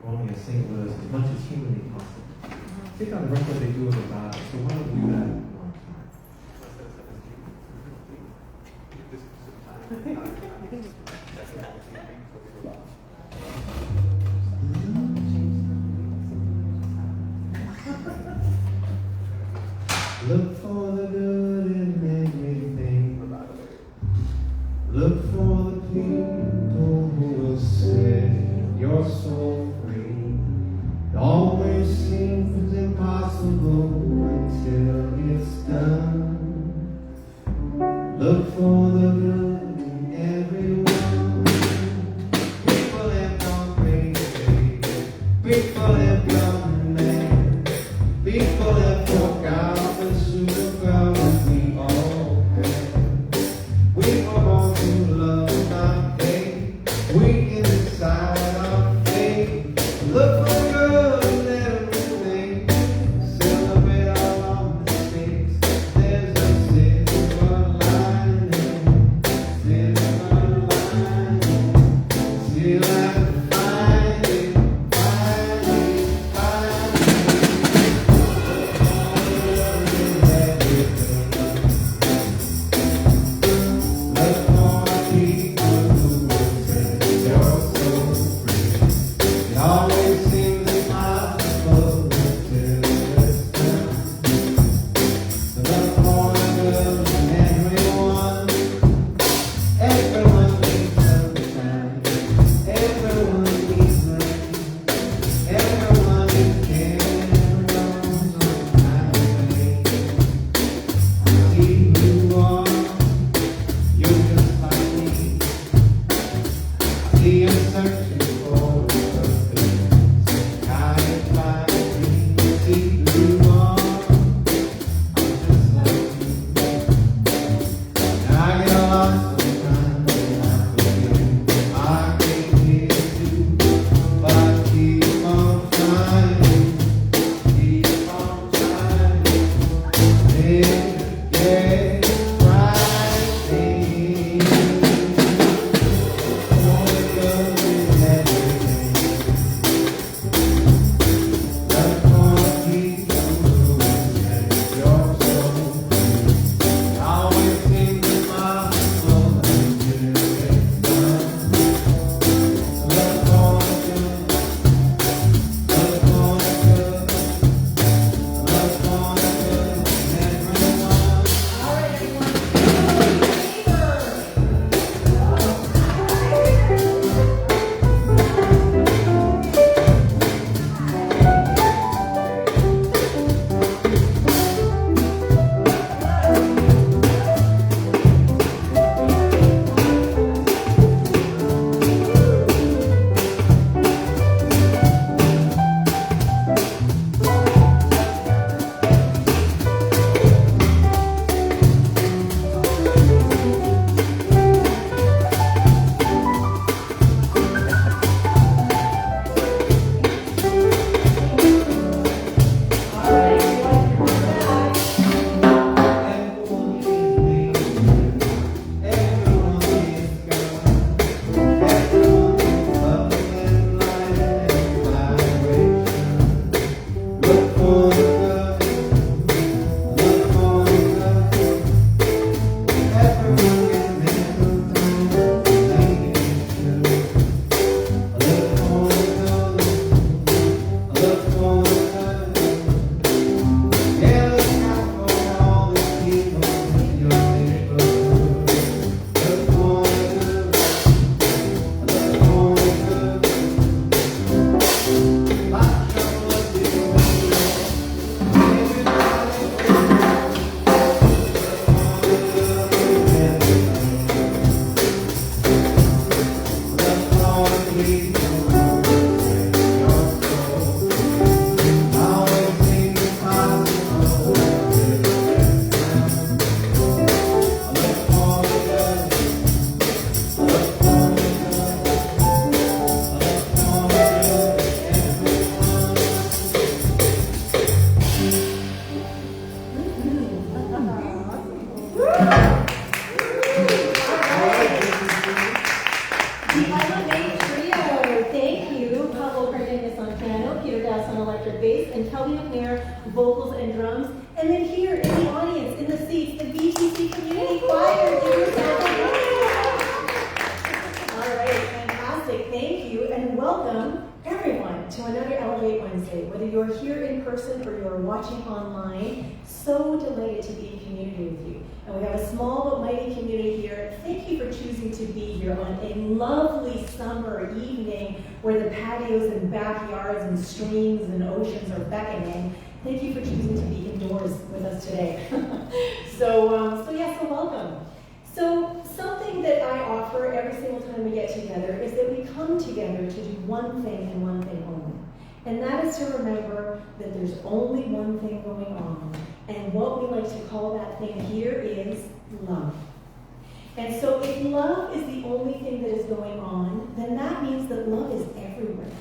growing and sing with us as much as humanly possible. Think on the rest of what they do with the God. So why don't we do that one time? Look for the good in everything. Look for the people who will set your soul free. It always seems impossible until it's done. Look for the good in everyone. People have gone crazy. People have gone mad. People have forgotten the superpower we all have. We were born to love, not hate. We can decide our fate. Look for good in everything. Celebrate all our mistakes. There's a silver lining. Silver lining. Till I find it, find it, find it. Look for the people who will set your soul free. It always seems impossible until it's done. Look for the good in everyone. Everyone needs sunshine. Everyone needs rain. Everyone is caring on some kind of way. I see who you are. You're just like me. I see you searching for the perfect and Kelby McNair, vocals and drums. And then here in the audience, in the seats, the BTC Community Choir. Give yourself a hand. All right, fantastic. Thank you, and welcome everyone to another Elevate Wednesday. Whether you're here in person or you're watching online, so delighted to be in community with you. And we have a small but mighty community here. Thank you for choosing to be here on a lovely summer evening where the patios and backyards and streams and oceans are beckoning. Thank you for choosing to be indoors with us today. So welcome. So something that I offer every single time we get together is that we come together to do one thing and one thing only. And that is to remember that there's only one thing going on. And what we like to call that thing here is love. And so if love is the only thing that is going on, then that means that love is everywhere.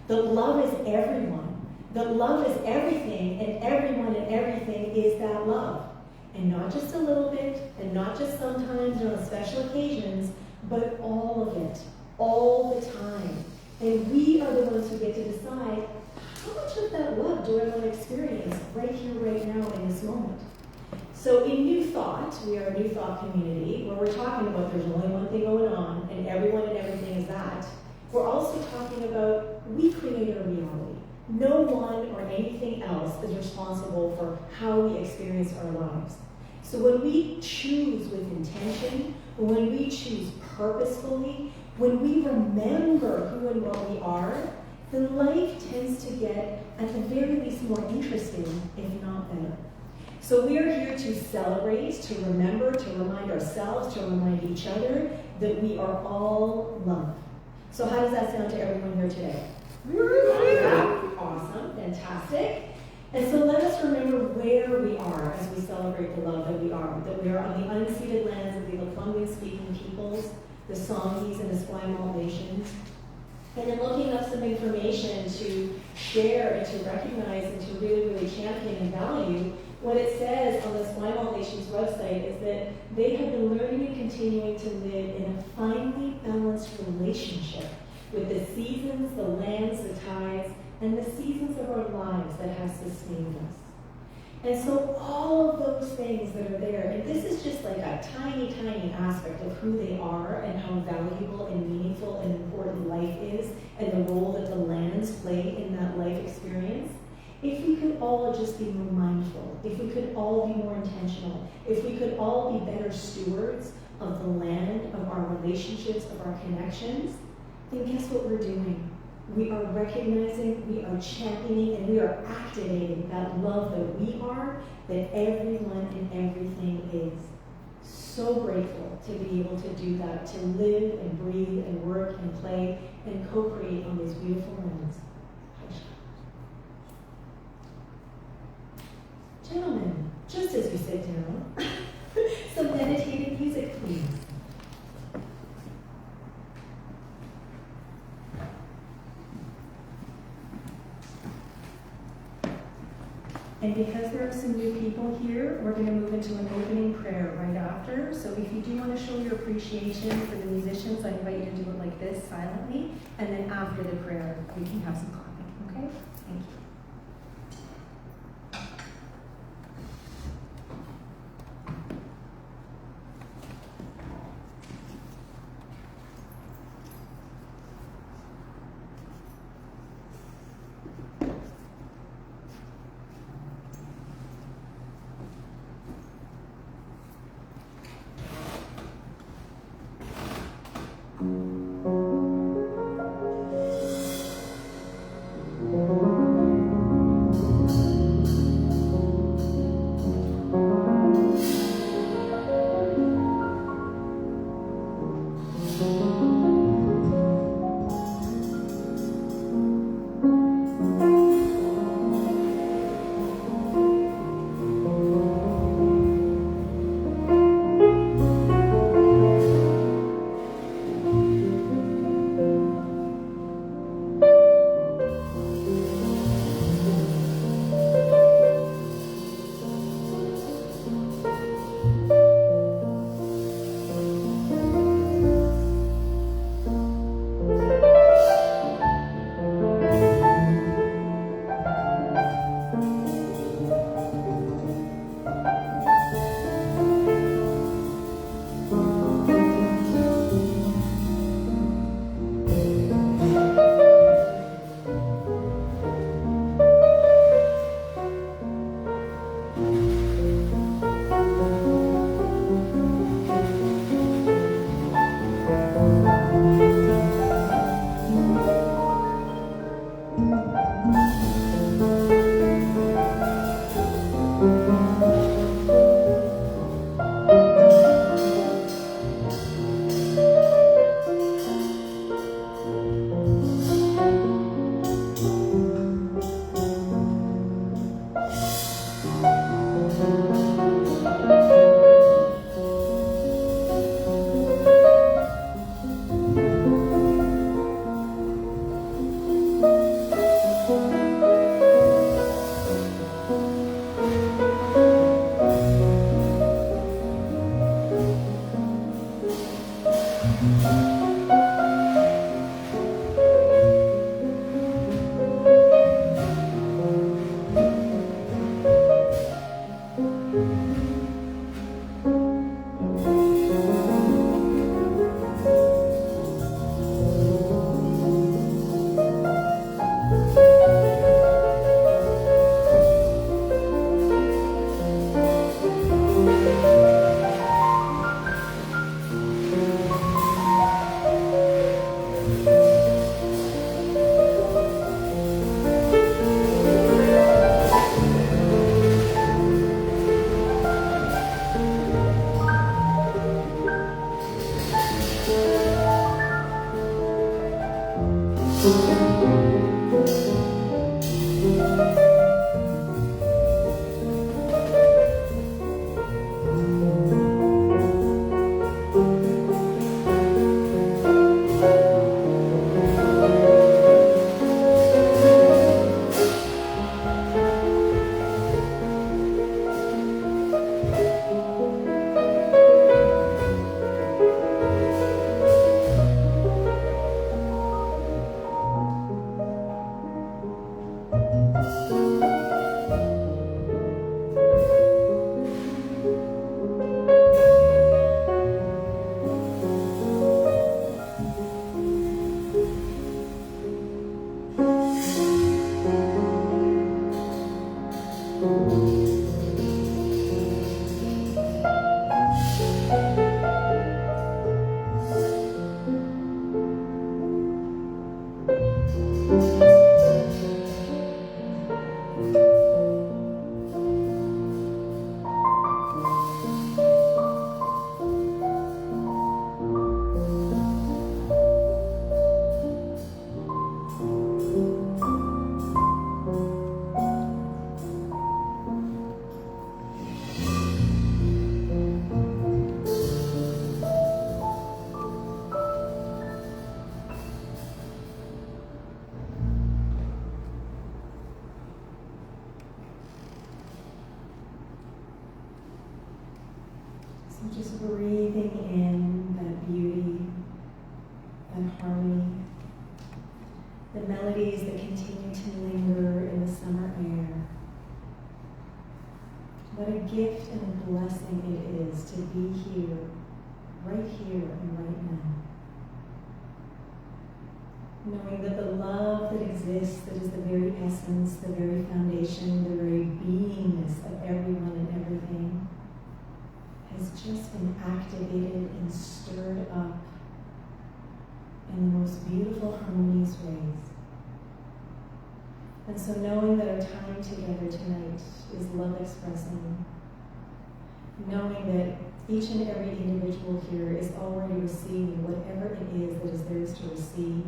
That love is everyone. That love is everything, and everyone and everything is that love. And not just a little bit, and not just sometimes or on special occasions, but all of it, all the time. And we are the ones who get to decide, how much of that love do I want to experience right here, right now, in this moment? So in New Thought, we are a New Thought community, where we're talking about there's only one thing going on, and everyone and everything is that. We're also talking about we create our reality. No one or anything else is responsible for how we experience our lives. So when we choose with intention, when we choose purposefully, when we remember who and what we are, then life tends to get, at the very least, more interesting, if not better. So we are here to celebrate, to remember, to remind ourselves, to remind each other that we are all love. So how does that sound to everyone here today? Awesome, fantastic. And so let us remember where we are as we celebrate the love that we are on the unceded lands of the Lekwungen-speaking peoples, the Songhees and the Esquimalt nations. And then looking up some information to share and to recognize and to really, really champion and value, what it says on the Esquimalt Nation's website is that they have been learning and continuing to live in a finely balanced relationship with the seasons, the lands, the tides, and the seasons of our lives that has sustained us. And so all of those things that are there, and this is just like a tiny, tiny aspect of who they are and how valuable and meaningful and important life is and the role that the lands play in that life experience. If we could all just be more mindful, if we could all be more intentional, if we could all be better stewards of the land, of our relationships, of our connections, then guess what we're doing? We are recognizing, we are championing, and we are activating that love that we are, that everyone and everything is. So grateful to be able to do that, to live and breathe and work and play and co-create on these beautiful lands. Gentlemen, just as you sit down, some meditative music, please. And because there are some new people here, we're going to move into an opening prayer right after. So if you do want to show your appreciation for the musicians, I invite you to do it like this, silently. And then after the prayer, we can have some clapping, okay? Thank you. So just breathing in that beauty, that harmony, the melodies that continue to linger in the summer air. What a gift and a blessing it is to be here and right now. Knowing that the love that exists, that is the very essence, the very foundation, the very beingness of everyone and everything, has just been activated and stirred up in the most beautiful, harmonious ways. And so knowing that our time together tonight is love expressing, knowing that each and every individual here is already receiving whatever it is that is theirs to receive,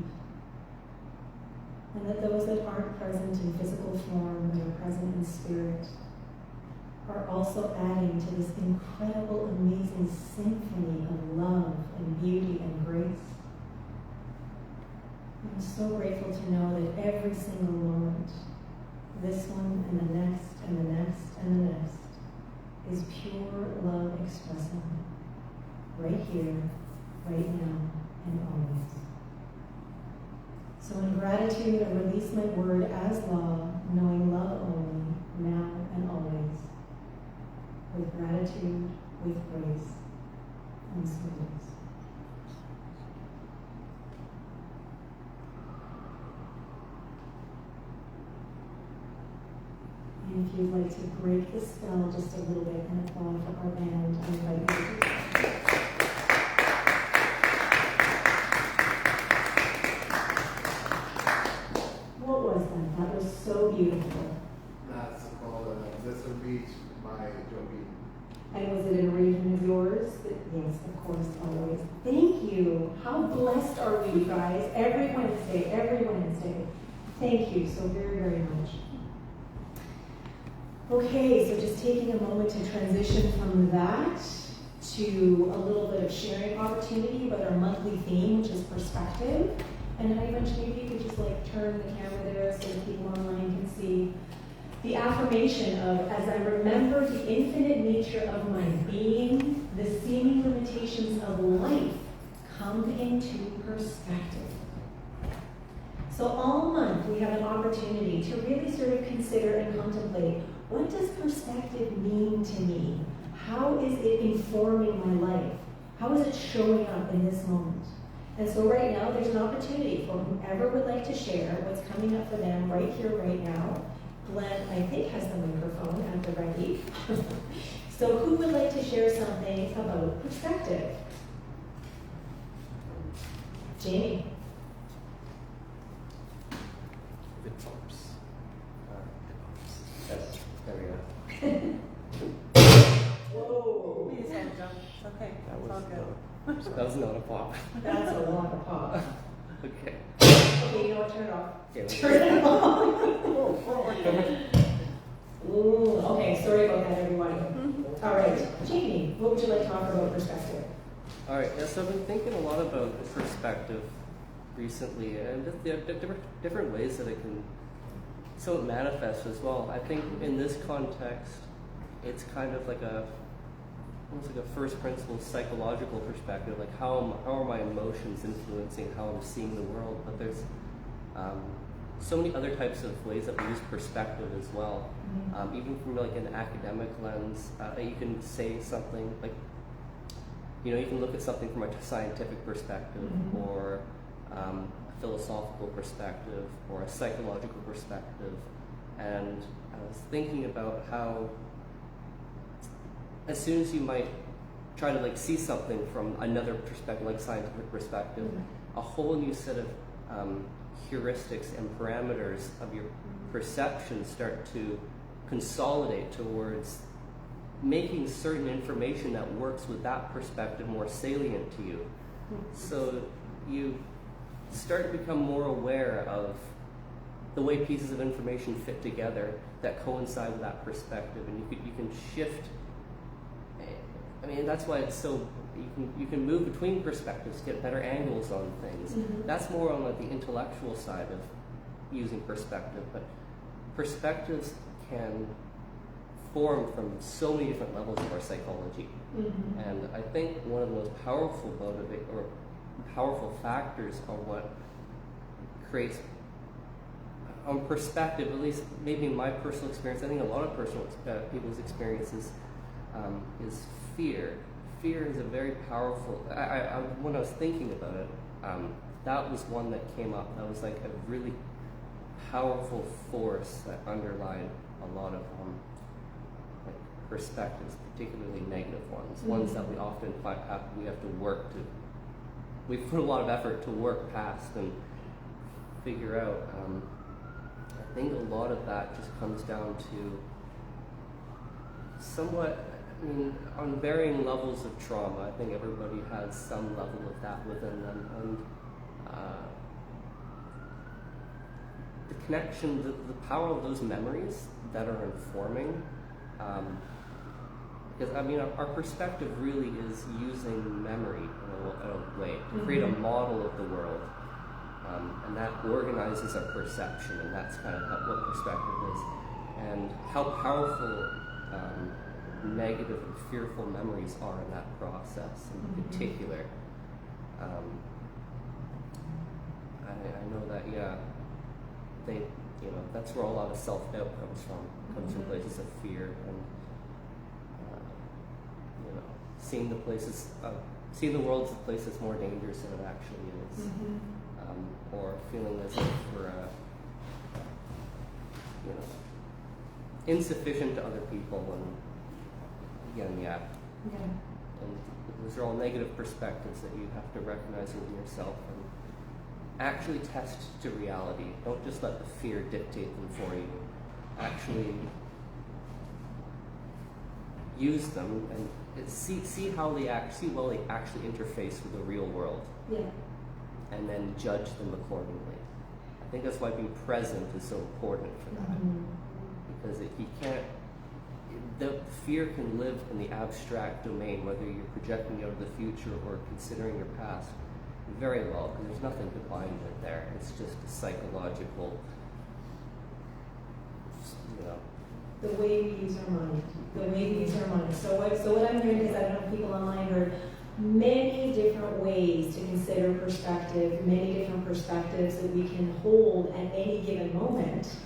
and that those that aren't present in physical form but are present in spirit are also adding to this incredible, amazing symphony of love and beauty and grace. I'm so grateful to know that every single moment, this one and the next and the next and the next, is pure love expressing, right here, right now, and always. So in gratitude, I release my word as law, knowing love only, now and always, with gratitude, with grace, and sweetness. And if you'd like to break the spell just a little bit and applaud for our band, I invite you to do that. What was that? That was so beautiful. That's called Zessa Beach by Joby. And was it an arrangement of yours? Yes, of course, always. Thank you. How blessed are we, you guys? Every Wednesday. Thank you so very, very much. Okay, so just taking a moment to transition from that to a little bit of sharing opportunity about our monthly theme, which is perspective. And I mentioned maybe you could just turn the camera there so that people online can see the affirmation of, as I remember the infinite nature of my being, the seeming limitations of life come into perspective. So all month we have an opportunity to really sort of consider and contemplate, what does perspective mean to me? How is it informing my life? How is it showing up in this moment? And so right now there's an opportunity for whoever would like to share what's coming up for them right here, right now. Glenn, I think, has the microphone at the ready. So who would like to share something about perspective? Jamie. It pops. Yes, there we go. Whoa. Please don't jump. It's okay. It's all good. That was not a pop. That's a lot of pop. Okay. Okay, you know what? Turn it off. Yeah, Turn it off. Ooh, okay, sorry about that, everyone. All right, Jamie, what would you like to offer about perspective? All right. Yeah, so I've been thinking a lot about perspective recently, and just the different ways that it can so it manifests as well. I think in this context, it's kind of like almost like a first principles psychological perspective, like how are my emotions influencing how I'm seeing the world. But there's so many other types of ways that we use perspective as well. Even from like an academic lens, you can say something like, you can look at something from a scientific perspective, or a philosophical perspective, or a psychological perspective. And I was thinking about how as soon as you might try to see something from another perspective, like scientific perspective, a whole new set of heuristics and parameters of your perception start to consolidate towards making certain information that works with that perspective more salient to you. So you start to become more aware of the way pieces of information fit together that coincide with that perspective, and you can shift. I mean, that's why it's so, you can move between perspectives, get better angles on things. Mhm. That's more on like the intellectual side of using perspective, but perspectives can form from so many different levels of our psychology. Mhm. And I think one of the most powerful powerful factors are what creates perspective, at least maybe in my personal experience, I think a lot of people's experiences is fear. Fear is a very powerful, when I was thinking about it, that was one that came up. That was like a really powerful force that underlied a lot of like perspectives, particularly negative ones, Mm-hmm. ones that we often we have to work to, we put a lot of effort to work past and figure out. I think a lot of that just comes down to somewhat, I mean, on varying levels of trauma. I think everybody has some level of that within them, and the connection, the power of those memories that are informing. Because I mean, our perspective really is using memory in a way to create a model of the world, and that organizes our perception, and that's kind of what perspective is, and how powerful negative and fearful memories are in that process in particular. I know that, yeah, that's where a lot of self-doubt comes from places of fear, and seeing the world as a place that's more dangerous than it actually is, or feeling as if we're insufficient to other people, and again, and those are all negative perspectives that you have to recognize within yourself and actually test to reality. Don't just let the fear dictate them for you. Actually use them and see how they well they actually interface with the real world. Yeah. And then judge them accordingly. I think that's why being present is so important for that. Because the fear can live in the abstract domain, whether you're projecting out of the future or considering your past, very well, because there's nothing to bind it there. It's just a psychological, The way we use our mind. So what I'm hearing is, I don't know if people online heard, many different ways to consider perspective, many different perspectives that we can hold at any given moment.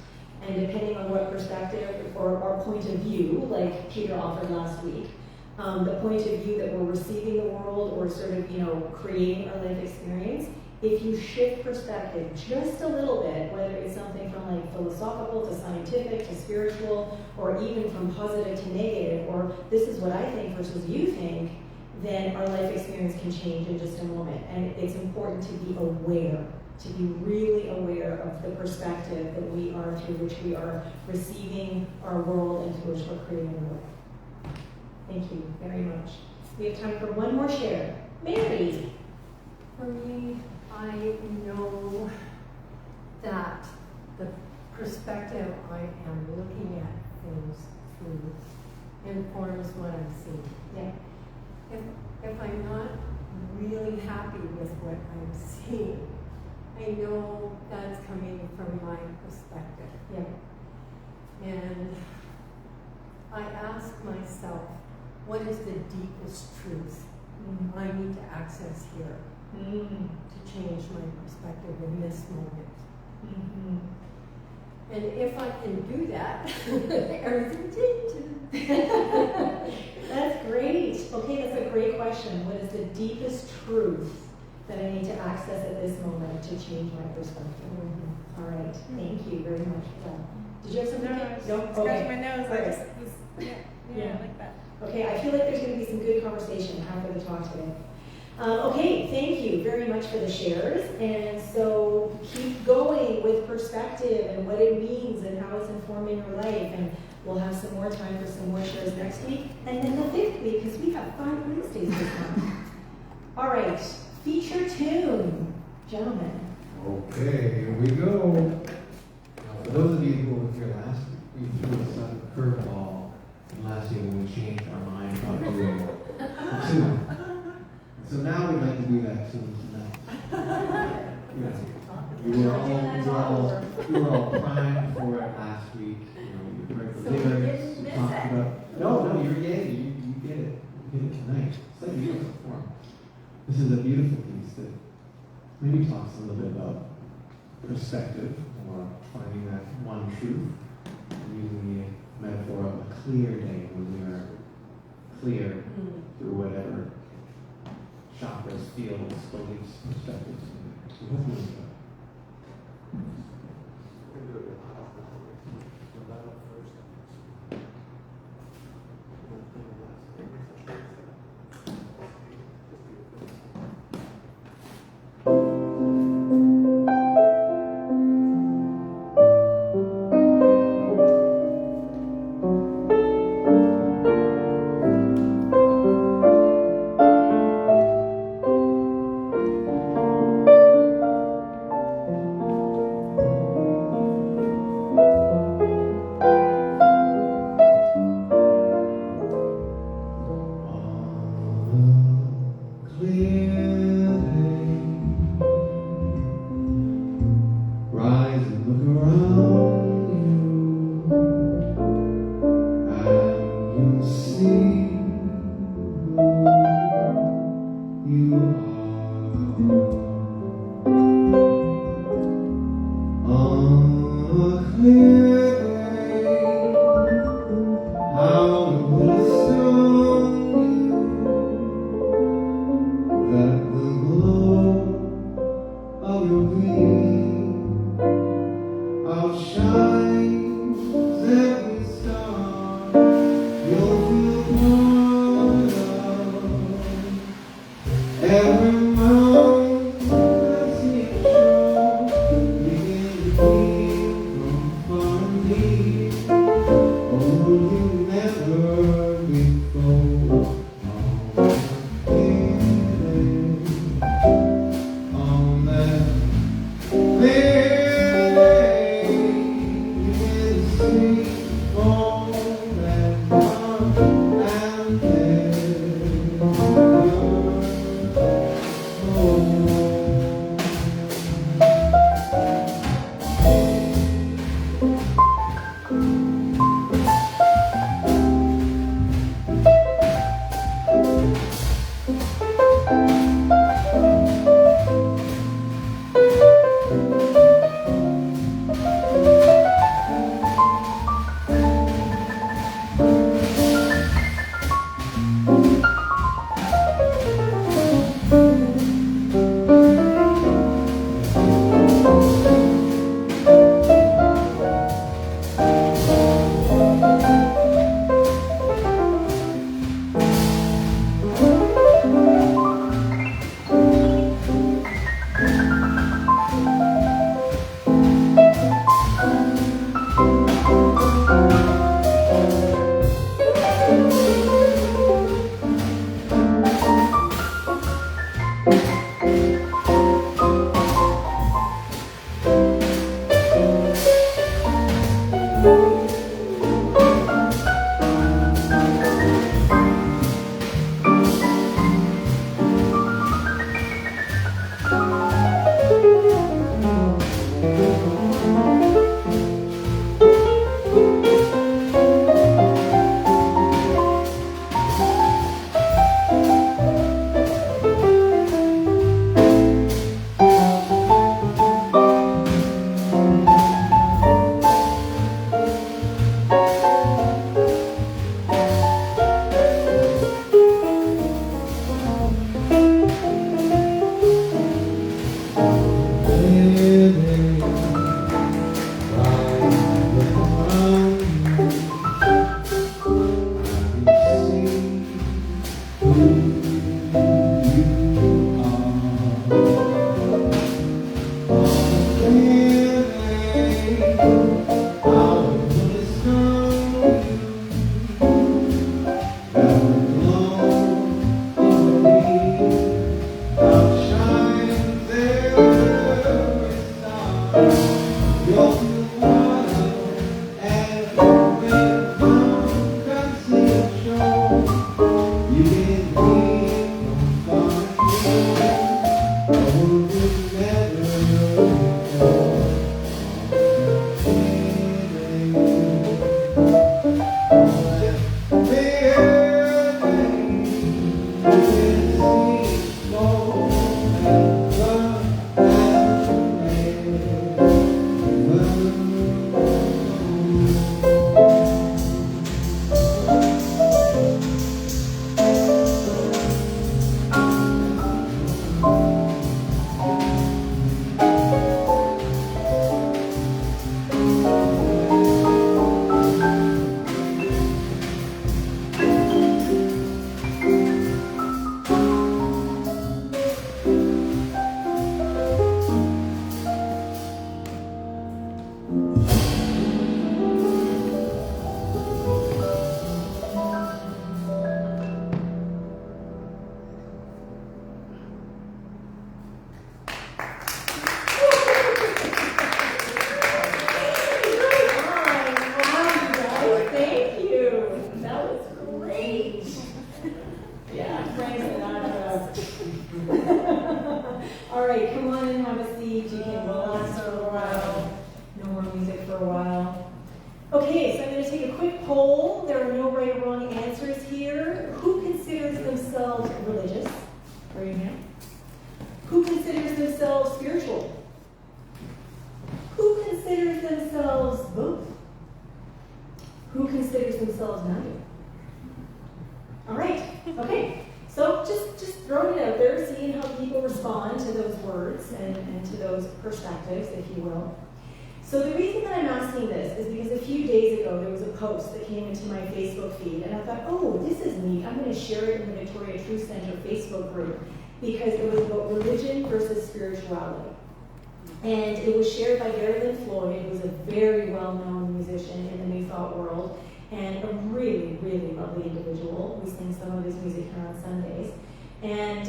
And depending on what perspective or our point of view, like Peter offered last week, the point of view that we're receiving the world or sort of, creating our life experience, if you shift perspective just a little bit, whether it's something from like philosophical to scientific to spiritual, or even from positive to negative, or this is what I think versus you think, then our life experience can change in just a moment. And it's important to be aware, to be really aware of the perspective that we are, through which we are receiving our world and through which we're creating our world. Thank you very much. We have time for one more share. Mary. For me, I know that the perspective I am looking at things through informs what I'm seeing. Yeah. If I'm not really happy with what I'm seeing, I know that's coming from my perspective. Yeah. And I ask myself, what is the deepest truth I need to access here to change my perspective in this moment? And if I can do that, everything changes. That's great. Okay, that's a great question. What is the deepest truth that I need to access at this moment to change my perspective? All right. Thank you very much for that. Did you have something? No, I was No? scratching my nose. All right. I just was, I like that. Okay, I feel like there's going to be some good conversation after the talk today. Okay, thank you very much for the shares. And so keep going with perspective and what it means and how it's informing your life. And we'll have some more time for some more shares next week. And then the 5th week, because we have 5 Wednesdays this month. All right, feature tune, gentlemen. Okay, here we go. of you who were here last week, we threw a sudden curveball last year when we changed our mind about doing the tune. So now we'd like to do that tune tonight. You were all primed for it last week. You heard the lyrics. You talked about. No, you're getting it. You get it. You get it tonight. It's like you perform. This is a beautiful piece that maybe talks a little bit about perspective or finding that one truth and using the metaphor of a clear day when we are clear through whatever chakras, fields, beliefs, perspectives. So hope you enjoy. wrong answers here. Who considers themselves religious? Raise your hand. Who considers themselves spiritual? Who considers themselves both? Who considers themselves neither? All right, okay. So just throwing it out there, seeing how people respond to those words and to those perspectives, if you will. So the reason that I'm asking this is because a few days ago there was a post that came into my Facebook feed, and I thought, oh, this is neat. I'm going to share it in the Victoria Truth Center Facebook group because it was about religion versus spirituality. And it was shared by Gary Lynn Floyd, who's a very well-known musician in the New Thought world, and a really, really lovely individual. We sing some of his music here on Sundays. And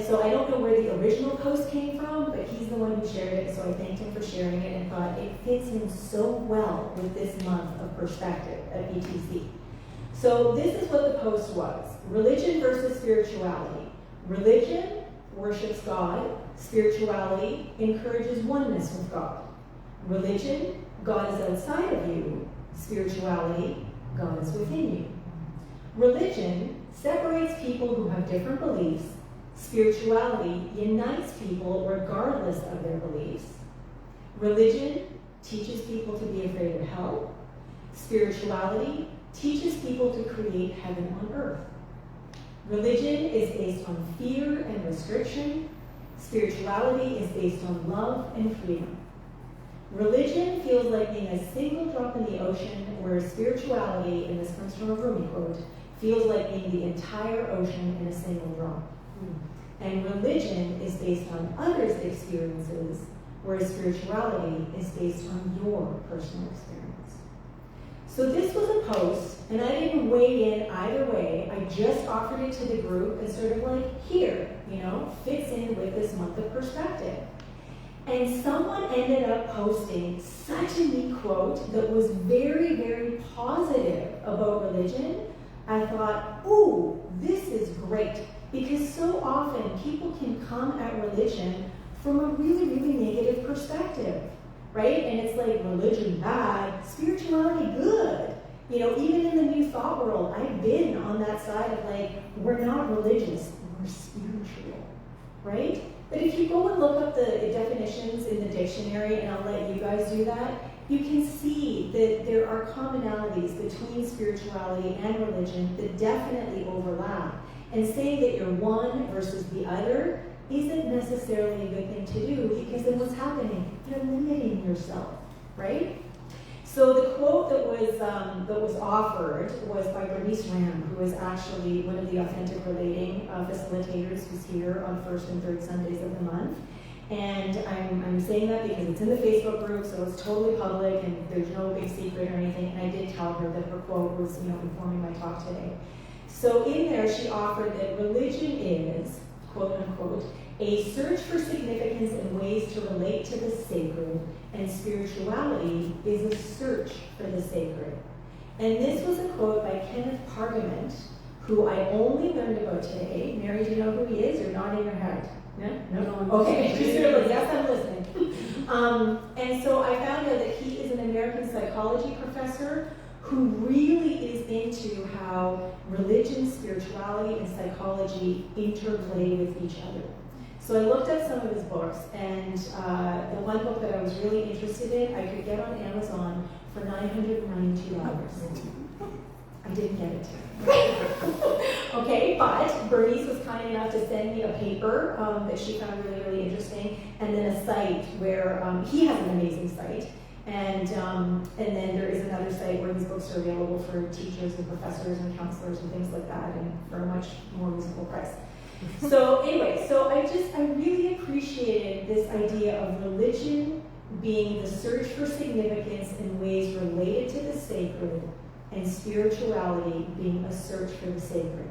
so I don't know where the original post came from, but he's the one who shared it, so I thanked him for sharing it and thought it fits in so well with this month of perspective at BTC. So this is what the post was. Religion versus spirituality. Religion worships God. Spirituality encourages oneness with God. Religion, God is outside of you. Spirituality, God is within you. Religion separates people who have different beliefs. Spirituality unites people regardless of their beliefs. Religion teaches people to be afraid of hell. Spirituality teaches people to create heaven on earth. Religion is based on fear and restriction. Spirituality is based on love and freedom. Religion feels like being a single drop in the ocean, whereas spirituality, and this comes from a Rumi quote, feels like being the entire ocean in a single drop. And religion is based on others' experiences, whereas spirituality is based on your personal experience. So this was a post, and I didn't weigh in either way. I just offered it to the group as sort of like, here, fits in with this month of perspective. And someone ended up posting such a neat quote that was very, very positive about religion. I thought, ooh, this is great. Because so often people can come at religion from a really, really negative perspective, right? And it's like religion bad, spirituality good. Even in the New Thought world, I've been on that side of like, we're not religious, we're spiritual, right? But if you go and look up the definitions in the dictionary, and I'll let you guys do that, you can see that there are commonalities between spirituality and religion that definitely overlap. And saying that you're one versus the other isn't necessarily a good thing to do, because then what's happening? You're limiting yourself, right? So the quote that was offered was by Bernice Ram, who is actually one of the authentic relating facilitators who's here on first and third Sundays of the month. And I'm saying that because it's in the Facebook group, so it's totally public and there's no big secret or anything. And I did tell her that her quote was, informing my talk today. So in there, she offered that religion is, quote unquote, a search for significance and ways to relate to the sacred, and spirituality is a search for the sacred. And this was a quote by Kenneth Pargament, who I only learned about today. Mary, do you know who he is, or not in your head? No? Okay, just really, yes, I'm listening. And so I found out that he is an American psychology professor who really is into how religion, spirituality, and psychology interplay with each other. So I looked at some of his books, and the one book that I was really interested in, I could get on Amazon for $992. I didn't get it. Okay, but Bernice was kind enough to send me a paper that she found really, really interesting, and then a site where he has an amazing site. And then there is another site where these books are available for teachers and professors and counselors and things like that, and for a much more reasonable price. So anyway, I really appreciated this idea of religion being the search for significance in ways related to the sacred, and spirituality being a search for the sacred.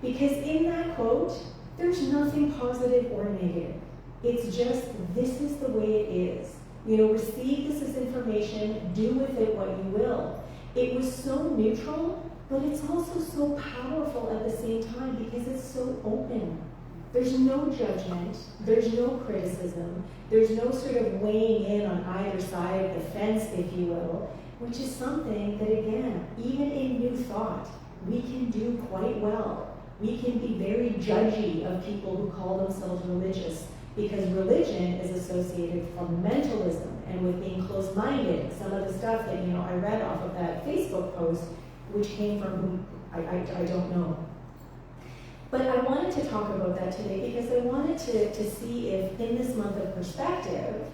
Because in that quote, there's nothing positive or negative. It's just, this is the way it is. Receive this as information, do with it what you will. It was so neutral, but it's also so powerful at the same time because it's so open. There's no judgment, there's no criticism, there's no sort of weighing in on either side of the fence, if you will, which is something that, again, even in New Thought, we can do quite well. We can be very judgy of people who call themselves religious, because religion is associated with fundamentalism and with being closed-minded. Some of the stuff that I read off of that Facebook post, which came from whom I don't know. But I wanted to talk about that today because I wanted to see if in this month of perspective,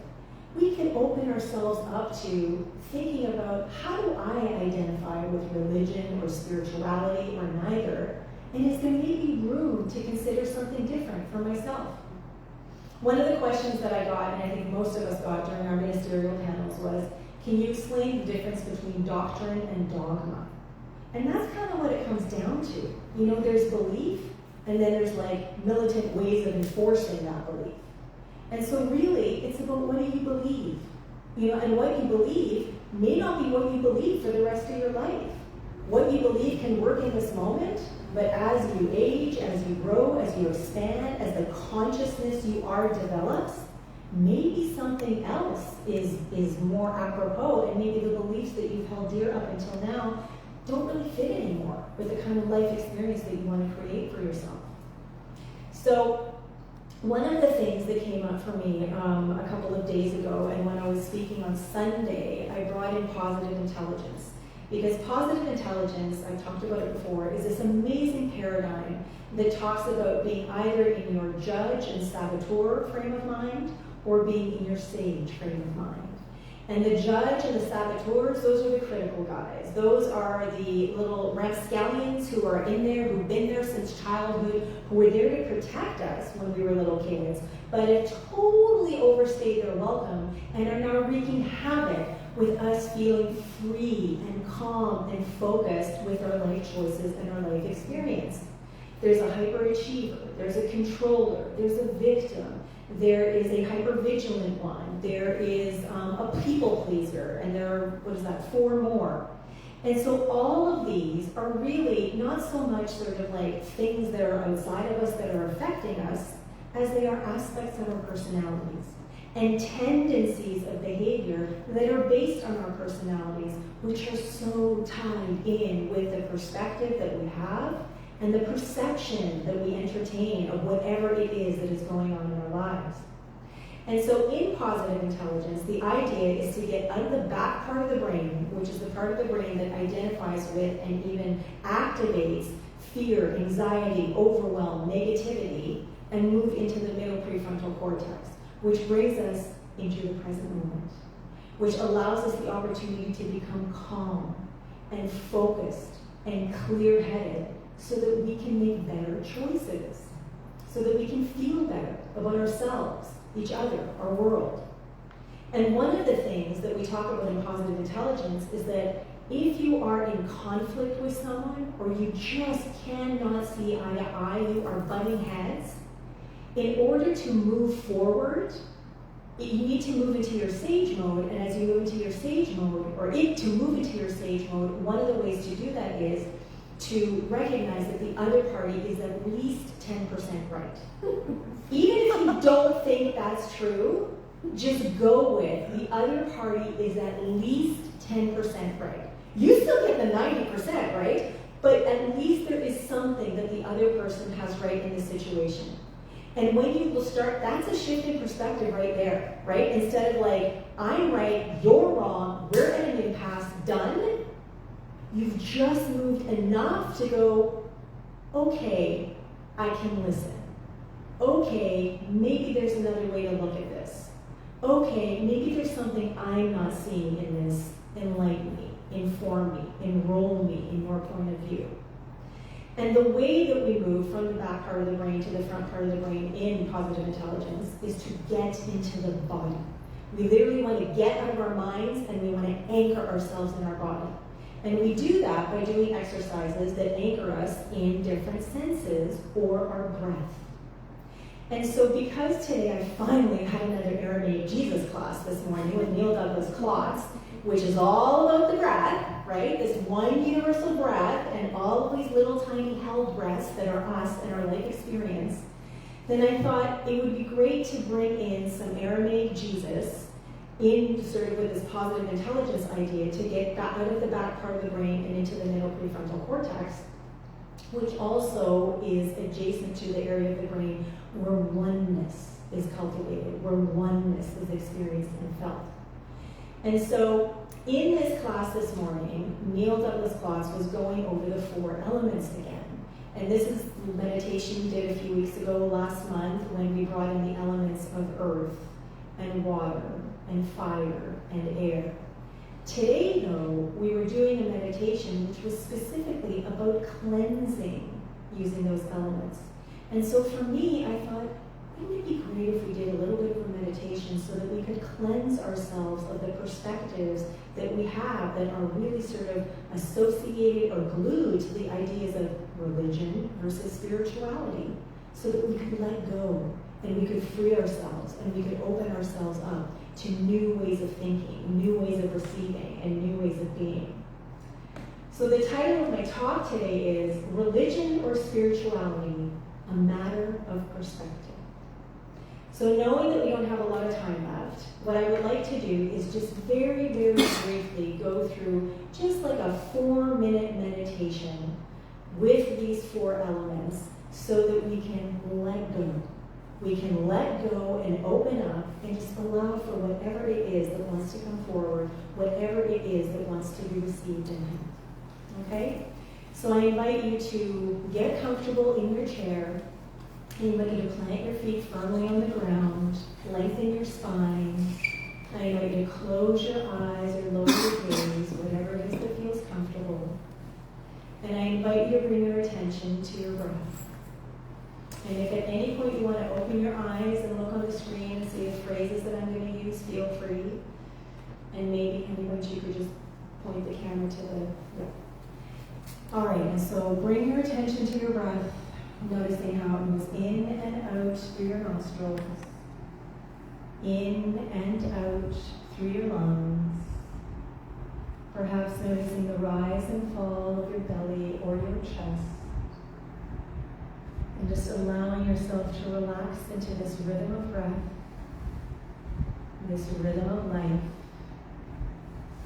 we can open ourselves up to thinking about, how do I identify with religion or spirituality or neither? And is there maybe room to consider something different for myself? One of the questions that I got, and I think most of us got during our ministerial panels, was, can you explain the difference between doctrine and dogma? And that's kind of what it comes down to. There's belief, and then there's like militant ways of enforcing that belief. And so really, it's about, what do you believe? And what you believe may not be what you believe for the rest of your life. What you believe can work in this moment, but as you age, as you grow, as you expand, as the consciousness you are develops, maybe something else is more apropos, and maybe the beliefs that you've held dear up until now don't really fit anymore with the kind of life experience that you want to create for yourself. So one of the things that came up for me a couple of days ago, and when I was speaking on Sunday, I brought in positive intelligence. Because positive intelligence, I've talked about it before, is this amazing paradigm that talks about being either in your judge and saboteur frame of mind or being in your sage frame of mind. And the judge and the saboteurs, those are the critical guys. Those are the little rapscallions who are in there, who've been there since childhood, who were there to protect us when we were little kids, but have totally overstayed their welcome and are now wreaking havoc with us feeling free and calm and focused with our life choices and our life experience. There's a hyperachiever, there's a controller, there's a victim, there is a hypervigilant one, there is a people pleaser, and there are, 4 more. And so all of these are really not so much sort of like things that are outside of us that are affecting us, as they are aspects of our personalities and tendencies of behavior that are based on our personalities, which are so tied in with the perspective that we have and the perception that we entertain of whatever it is that is going on in our lives. And so in positive intelligence, the idea is to get out of the back part of the brain, which is the part of the brain that identifies with and even activates fear, anxiety, overwhelm, negativity, and move into the middle prefrontal cortex, which brings us into the present moment, which allows us the opportunity to become calm and focused and clear-headed so that we can make better choices, so that we can feel better about ourselves, each other, our world. And one of the things that we talk about in positive intelligence is that if you are in conflict with someone, or you just cannot see eye to eye, you are butting heads, in order to move forward, you need to move into your sage mode, and as you move into your sage mode, to move into your sage mode, one of the ways to do that is to recognize that the other party is at least 10% right. Even if you don't think that's true, just go with the other party is at least 10% right. You still get the 90%, right? But at least there is something that the other person has right in the situation. And when you will start, that's a shift in perspective right there, right? Instead of like, I'm right, you're wrong, we're at an impasse, done. You've just moved enough to go, okay, I can listen. Okay, maybe there's another way to look at this. Okay, maybe there's something I'm not seeing in this. Enlighten me, inform me, enroll me in your point of view. And the way that we move from the back part of the brain to the front part of the brain in positive intelligence is to get into the body. We literally want to get out of our minds and we want to anchor ourselves in our body. And we do that by doing exercises that anchor us in different senses or our breath. And so because today I finally had another Aramaic Jesus class this morning with Neil Douglas Klotz, which is all about the breath, right? This one universal breath and all of these little tiny held breaths that are us and our life experience, then I thought it would be great to bring in some Aramaic Jesus in sort of with this positive intelligence idea to get out of the back part of the brain and into the middle prefrontal cortex which also is adjacent to the area of the brain where oneness is cultivated, where oneness is experienced and felt. And so in this class this morning, Neil Douglas Klotz was going over the 4 elements again. And this is the meditation we did a few weeks ago, last month, when we brought in the elements of earth and water and fire and air. Today, though, we were doing a meditation which was specifically about cleansing using those elements. And so for me, I thought, wouldn't it be great if we did a little bit of a meditation so that we could cleanse ourselves of the perspectives that we have that are really sort of associated or glued to the ideas of religion versus spirituality, so that we could let go and we could free ourselves and we could open ourselves up to new ways of thinking, new ways of receiving, and new ways of being. So the title of my talk today is Religion or Spirituality, a Matter of Perspective. So knowing that we don't have a lot of time left, what I would like to do is just very, very briefly go through just like a 4-minute meditation with these 4 elements so that we can let go. We can let go and open up and just allow for whatever it is that wants to come forward, whatever it is that wants to be received in Him. Okay? So I invite you to get comfortable in your chair. I invite you to plant your feet firmly on the ground, lengthen your spine. I invite you to close your eyes or lower your gaze, whatever it is that feels comfortable. And I invite you to bring your attention to your breath. And if at any point you want to open your eyes and look on the screen and see the phrases that I'm going to use, feel free. And maybe at any point you could just point the camera to the, All right, and so bring your attention to your breath, noticing how it moves in and out through your nostrils, in and out through your lungs, perhaps noticing the rise and fall of your belly or your chest, and just allowing yourself to relax into this rhythm of breath, this rhythm of life,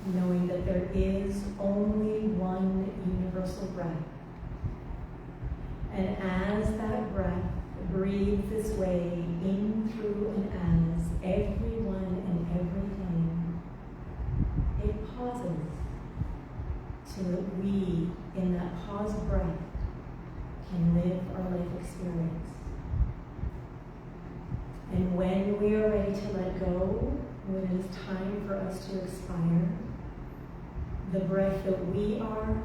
knowing that there is only one universal breath. And as that breath breathes its way in, through, and as everyone and everything, it pauses so that we, in that paused breath, can live our life experience. And when we are ready to let go, when it is time for us to expire, the breath that we are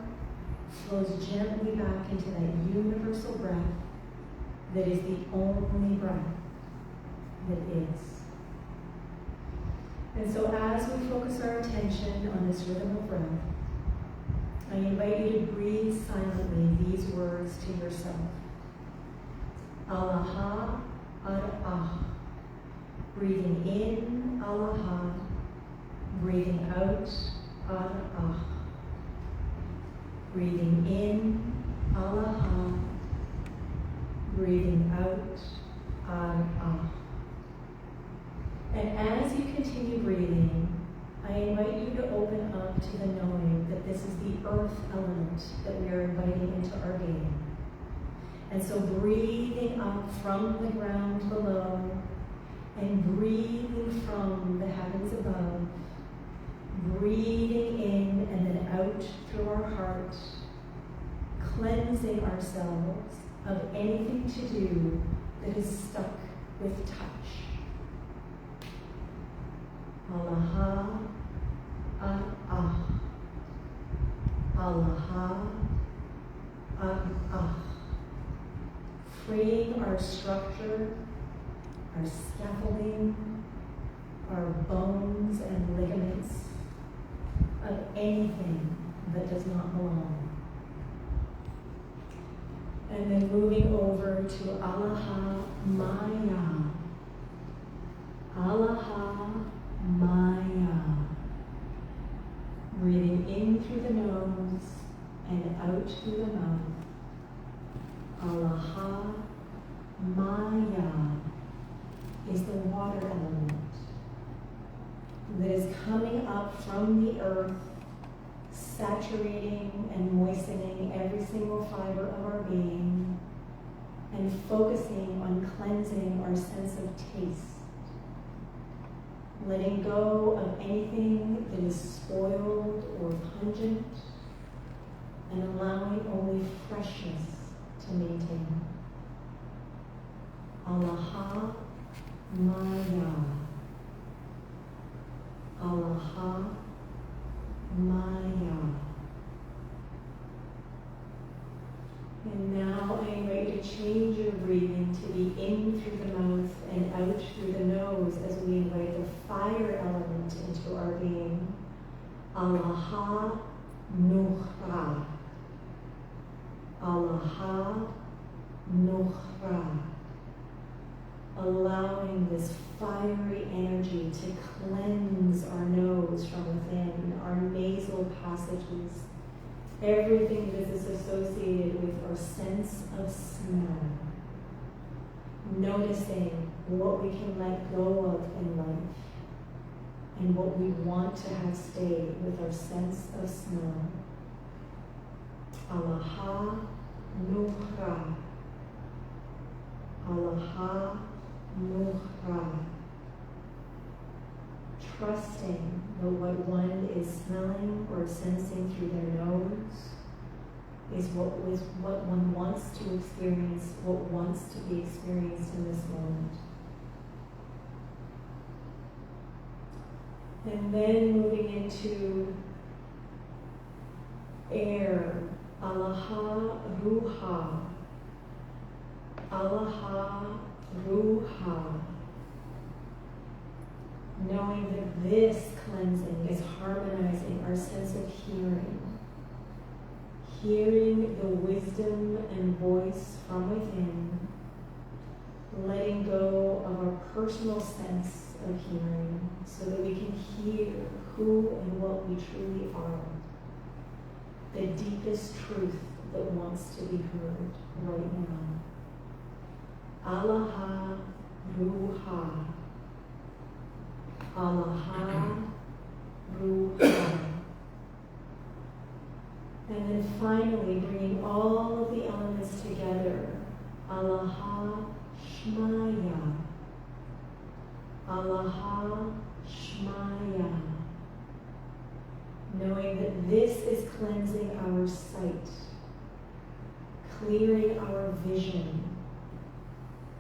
flows gently back into that universal breath that is the only breath that is. And so as we focus our attention on this rhythm of breath, I invite you to breathe silently these words to yourself. Alaha, Ad-ah. Breathing in, Alaha. Breathing out, Ad-ah. Breathing in, Alaha. Breathing out, Ad-ah. And as you continue breathing, I invite you to open up to the knowing that this is the earth element that we are inviting into our being. And so breathing up from the ground below and breathing from the heavens above, breathing in and then out through our heart, cleansing ourselves of anything to do that is stuck with touch. Alaha, Ad-ah. Alaha, Ad-ah. Freeing our structure, our scaffolding, our bones and ligaments of anything that does not belong. And then moving over to Alaha, Maya. Alaha, Maya. Breathing in through the nose and out through the mouth. Alaha, Maya is the water element that is coming up from the earth, saturating and moistening every single fiber of our being, and focusing on cleansing our sense of taste. Letting go of anything that is spoiled or pungent, and allowing only freshness to maintain. Alaha Maya. Alaha Maya. And now I invite you to change your breathing to be in through the mouth and out through the nose as we invite the fire element into our being. Alaha Nukhra. Alaha Nukhra. Allowing this fiery energy to cleanse our nose from within, our nasal passages, everything that is associated with our sense of smell. Noticing what we can let go of in life and what we want to have stay with our sense of smell. Alaha Nukhra. Alaha Nukhra. Trusting that what one is smelling or sensing through their nose is what one wants to experience, what wants to be experienced in this moment. And then moving into air, Alaha Ruha. Alaha Ruha. Knowing that this cleansing is harmonizing our sense of hearing. Hearing the wisdom and voice from within. Letting go of our personal sense of hearing so that we can hear who and what we truly are. The deepest truth that wants to be heard right now. Alaha Ruha. Alaha Ruha. And then finally bringing all of the elements together. Alaha Shmaya. Alaha Shmaya. Knowing that this is cleansing our sight, clearing our vision,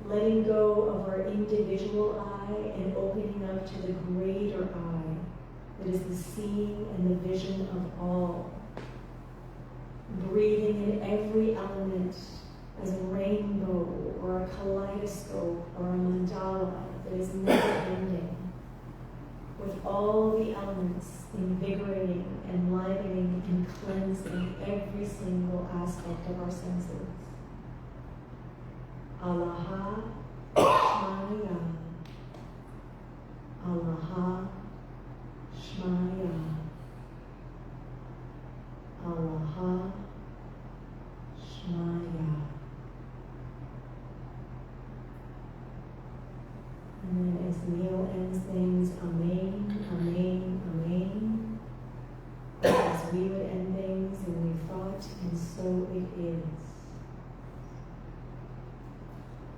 letting go of our individual eye and opening up to the greater eye that is the seeing and the vision of all. Breathing in every element as a rainbow or a kaleidoscope or a mandala that is never ending, with all the elements invigorating, enlivening, and cleansing every single aspect of our senses. Alaha Shmaya. Alaha Shmaya. Alaha Shmaya. And then as Neil ends things, Amen, Amen, Amen. As we would end things, and we thought, and so it is.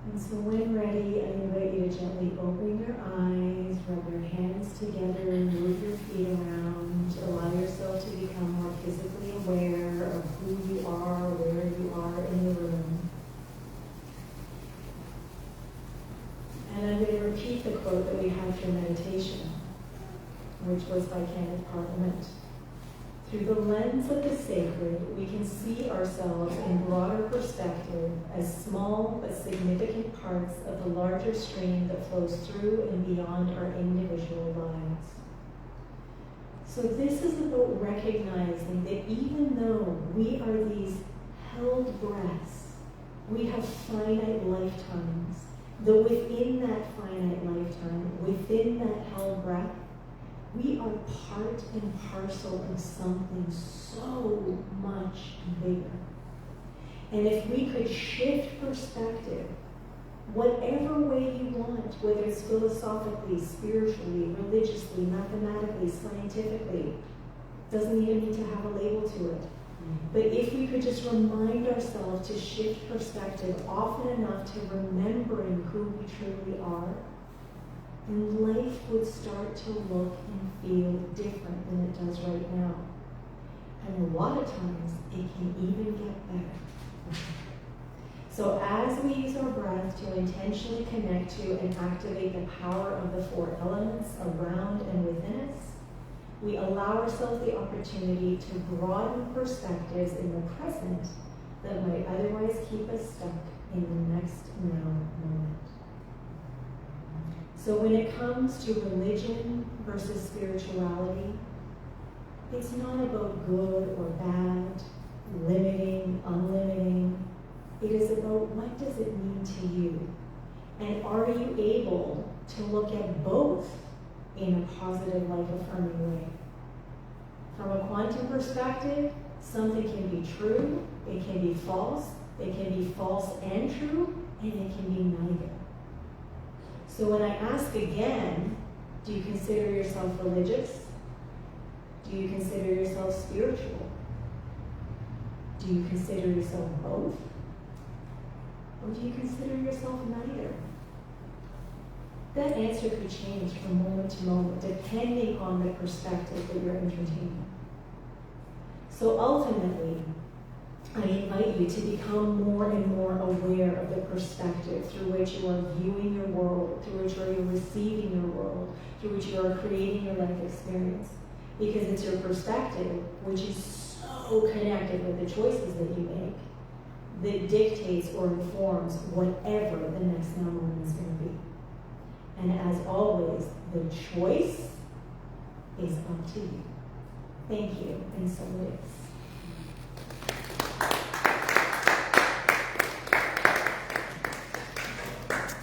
And so when ready, I invite you to gently open your eyes, rub your hands together, move your feet around, allow yourself to become more physically aware of who you are, where you are in the room. And I'm going to repeat the quote that we had for meditation, which was by Kenneth Parliament. Through the lens of the sacred, we can see ourselves in broader perspective as small but significant parts of the larger stream that flows through and beyond our individual lives. So this is about recognizing that even though we are these held breaths, we have finite lifetimes, that within that finite lifetime, within that held breath, we are part and parcel of something so much bigger. And if we could shift perspective, whatever way you want, whether it's philosophically, spiritually, religiously, mathematically, scientifically, Doesn't even need to have a label to it. But if we could just remind ourselves to shift perspective often enough to remembering who we truly are, then life would start to look and feel different than it does right now. And a lot of times, it can even get better. So as we use our breath to intentionally connect to and activate the power of the 4 elements around and within us, we allow ourselves the opportunity to broaden perspectives in the present that might otherwise keep us stuck in the next now moment. So when it comes to religion versus spirituality, it's not about good or bad, limiting, unlimiting. It is about what does it mean to you? And are you able to look at both in a positive, life-affirming way? From a quantum perspective, something can be true, it can be false and true, and it can be neither. So when I ask again, do you consider yourself religious? Do you consider yourself spiritual? Do you consider yourself both? Or do you consider yourself neither? That answer could change from moment to moment depending on the perspective that you're entertaining. So ultimately, I invite you to become more and more aware of the perspective through which you are viewing your world, through which you are receiving your world, through which you are creating your life experience. Because it's your perspective, which is so connected with the choices that you make, that dictates or informs whatever the next moment is going to be. And as always, the choice is up to you. Thank you, and so it is.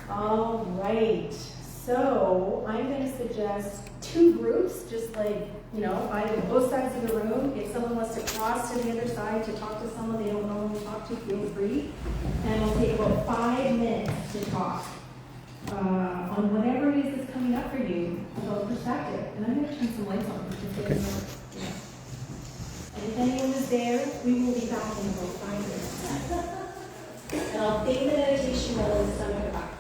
All right, so I'm going to suggest 2 groups, just like, either both sides of the room. If someone wants to cross to the other side to talk to someone they don't normally talk to, feel free. And it'll take about 5 minutes to talk on whatever it is that's coming up for you about perspective. And I'm going to turn some lights on just so you know. And if anyone is there, we will be back in about 5 minutes. And I'll think the meditation while it's done at back.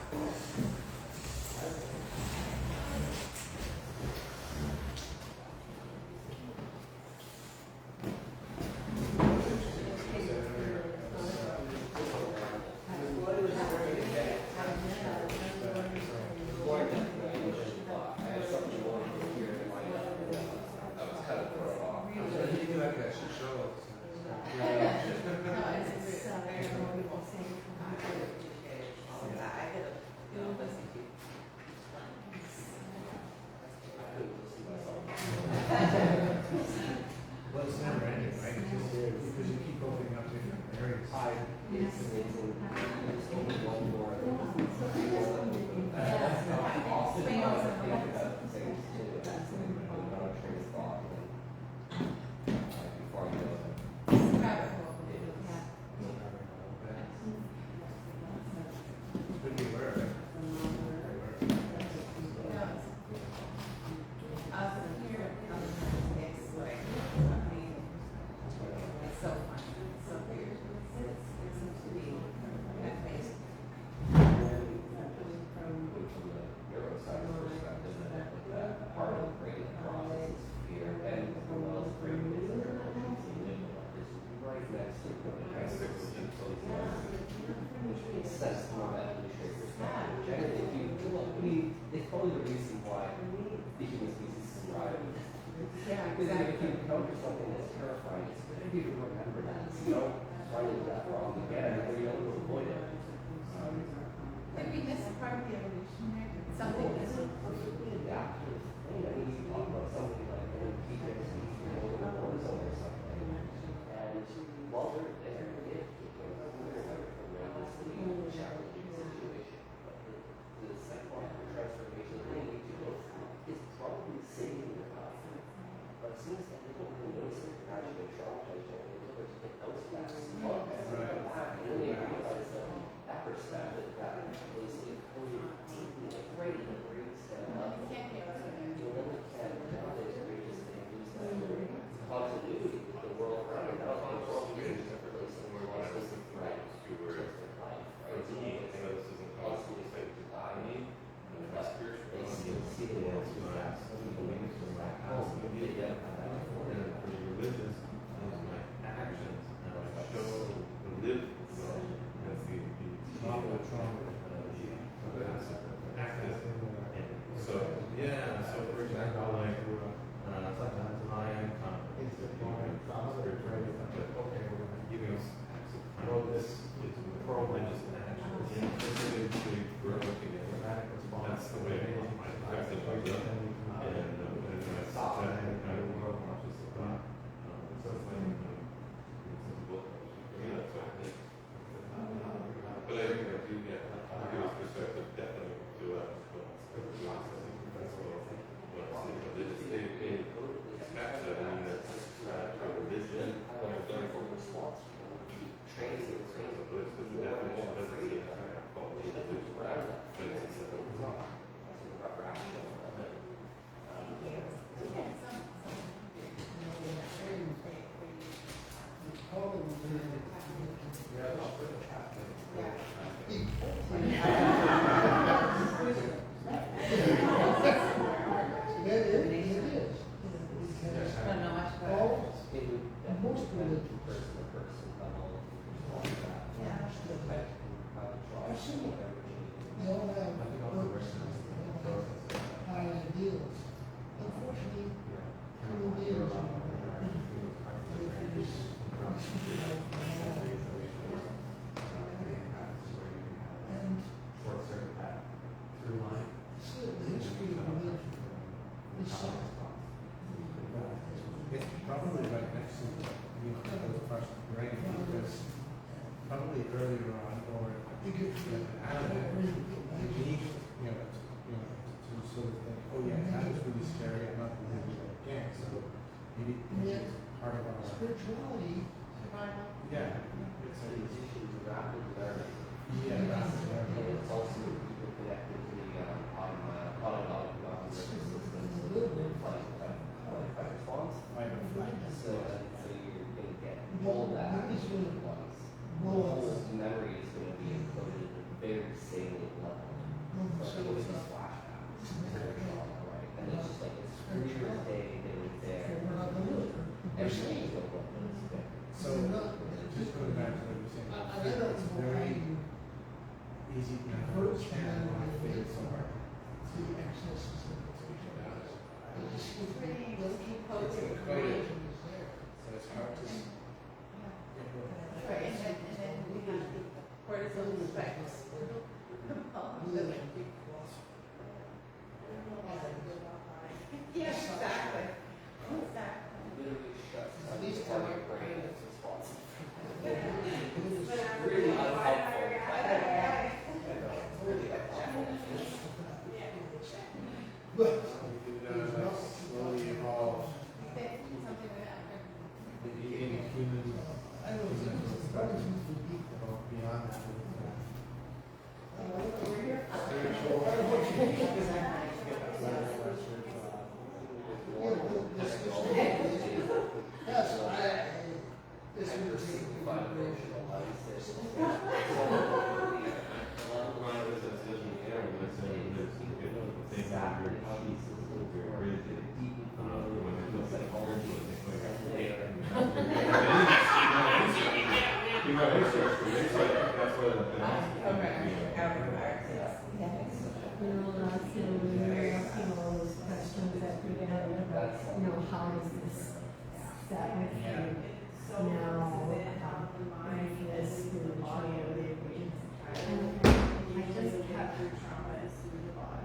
and person to person level, all of that. Yeah. I can have a try, whatever They all have I think I'll purposes, they all have high ideals. Unfortunately, human beings are and so the history of religion is sad. It's probably right next to, the first grade, because probably earlier on, or You get after that, you need, to sort of think, oh yeah, that was really scary, I'm not going to do that again, so maybe it's part of our, spirituality. yeah, it's a, issues rapid learning. yeah, that's, And it's also people connected to the autonomic nervous system, fight response. fight or flight. So you're going to get all that at once. The whole memory is going to be encoded at a very salient level. So it's just flashbacks, right? And it's just like it's clear as day that it was there. Everything's going to look at this thing. So, just going back to what you were saying, I don't know it's how very you easy to approach understand why humanity faith so hard. to excesses of spirituality. It just seems to be, Just keep posting. religion is there. So it's hard to. Right, and then we have the cortisol spikes. Yeah, exactly. Exactly. Literally shuts At least down I your like brain that's responsible. But Really unhelpful. But Slowly evolve in human, I don't think it's always used to be. beyond that. Yes, this And would for take simplified emotional license. You're asking all those questions that we get, how is this set with you? Now, mindfulness, spirituality, I just kept,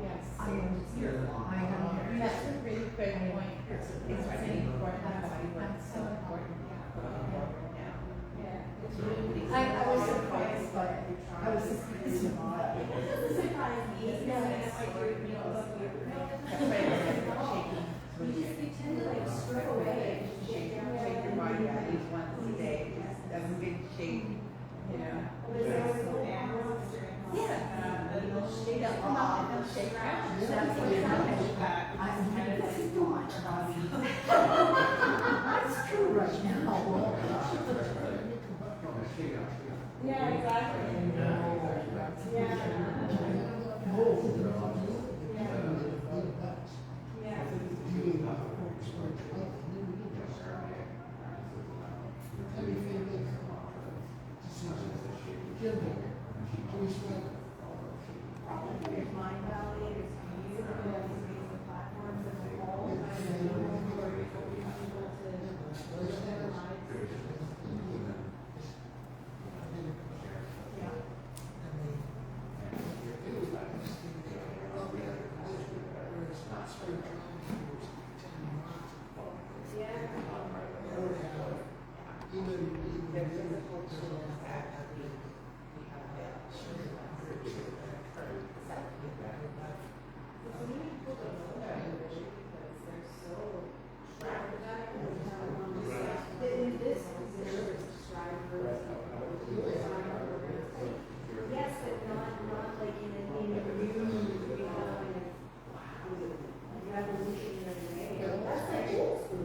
yes, I am, That's a really good point. It's really important. That's so important. I was surprised, but I was surprised. We tend to like strip away. Shake your body at least once a day, just as a good shake, Yeah. They'll come out and they'll shake around. That's what it sounds like. This is too much. That's true right now. Yeah, exactly. There's Mind Valley, there's music, there's platforms as a whole. Yes, but not like in a new, revolutionary way. That's like old school.